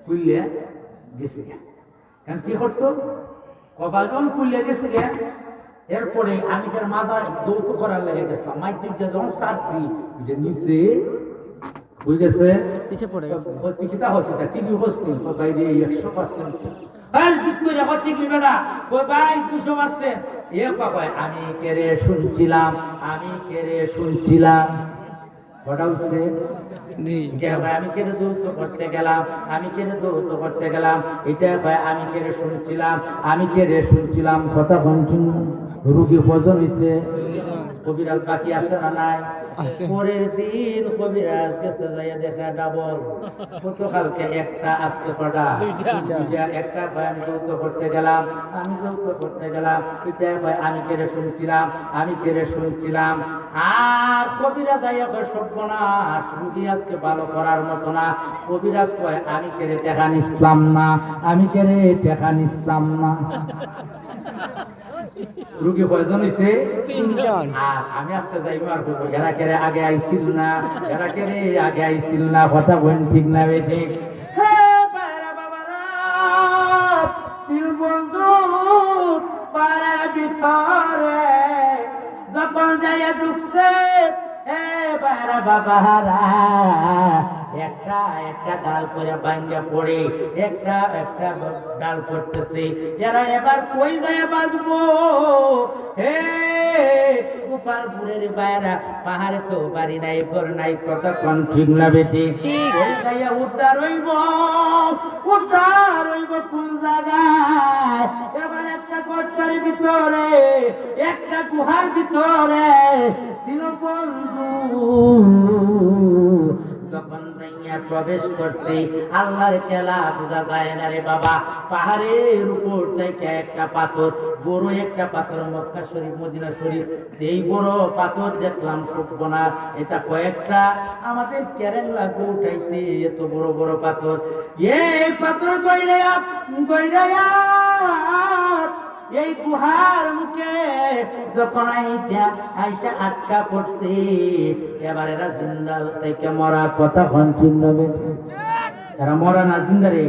কুললে গেছে গে। কারণ কি করতো কপাল যখন কুললে গেছে গে, এরপরে আমি তার মাজা দৌত করার লেগে গেছিলাম। মাইক দুইটা যখন ছাড়ছি এটা নিচে হয়ে গেছে, পিছে পড়ে গেছে। টিকিটা হচ্ছে তা টিকি হচ্ছে বাইরে 100%। আর ঠিক করে এখন ঠিক নিবে না, কই ভাই 200%। এ কয় আমি কেড়ে শুনছিলাম, আমি কেড়ে শুনছিলাম। কটা হচ্ছে জি আমি কেড়ে দৌত করতে গেলাম, আমি কেড়ে দৌত করতে গেলাম। এটা কয় আমি কেড়ে শুনছিলাম, আমি কেড়ে শুনছিলাম। কথা কন্টিনিউ। রুগী ভোজন হয়েছে, কবিরাজ বাকি আছে না নাই? আছে। পরের দিন কবিরাজ গেছে যাইয়া দেখা ডাবল। গতকালকে একটা, আজকে কটা? দুইটা। একটা কয় আমি যৌথ করতে গেলাম, আমি যৌথ করতে গেলাম। এটা কয় আমি কেড়ে শুনছিলাম, আমি কেড়ে শুনছিলাম। আর কবিরাজ যাইয়া কয় সর্বনাশ, রুগী আজকে ভালো করার মতো না। কবিরাজ কয় আমি কেড়ে টেকা নিসলাম না, আমি কেড়ে টেকা নিসলাম না। রুগী কয়জন হইছে? 3 জন। আর আমি আজকে যাইব আর কইব এরা কেড়ে আগে আইছিল না, এরা কেড়ে আগে আইছিল না। কথা বলেন ঠিক না বেঠি? পাড়ার ভিতরে যখন যাইয়া ঢুকছে এবারে বাবারা একটা একটা ডাল করে ভাঙ্গা পড়ে, একটা একটা ডাল পড়তেছে। এরা এবার কই যায় বাজবো? হে গোপালপুরের বাইরা, পাহাড়ে তো বাড়ি নাই, ঘর নাই। কথা কোন ঠিক না বেটি? ওই যাইয়া উদ্ধার হইব, উদ্ধার হইব কোন জায়গায়? এবার একটা গর্তের ভিতরে, একটা গুহার ভিতরে দীনবন্ধু যখন যাইয়া প্রবেশ করছে, আল্লাহর খেলা বোঝা যায় না রে বাবা। পাহাড়ের উপর থেকে একটা পাথর, বড় একটা পাথর, মক্কা শরীফ মদিনা শরীফ, সেই বড় পাথর দেখলাম শুকবো না। এটা কয়েকটা আমাদের কেরেন লাগবে উঠাইতে, এত বড় বড় পাথর। এই পাথর গইরায়া গইরায়া এই গুহার মুখে যখন আইসা আটকা পড়ছে, এবার এরা জিন্দা থেকে মরা। কথা হন চিন্তা, এরা মরা না জিন্দা রে?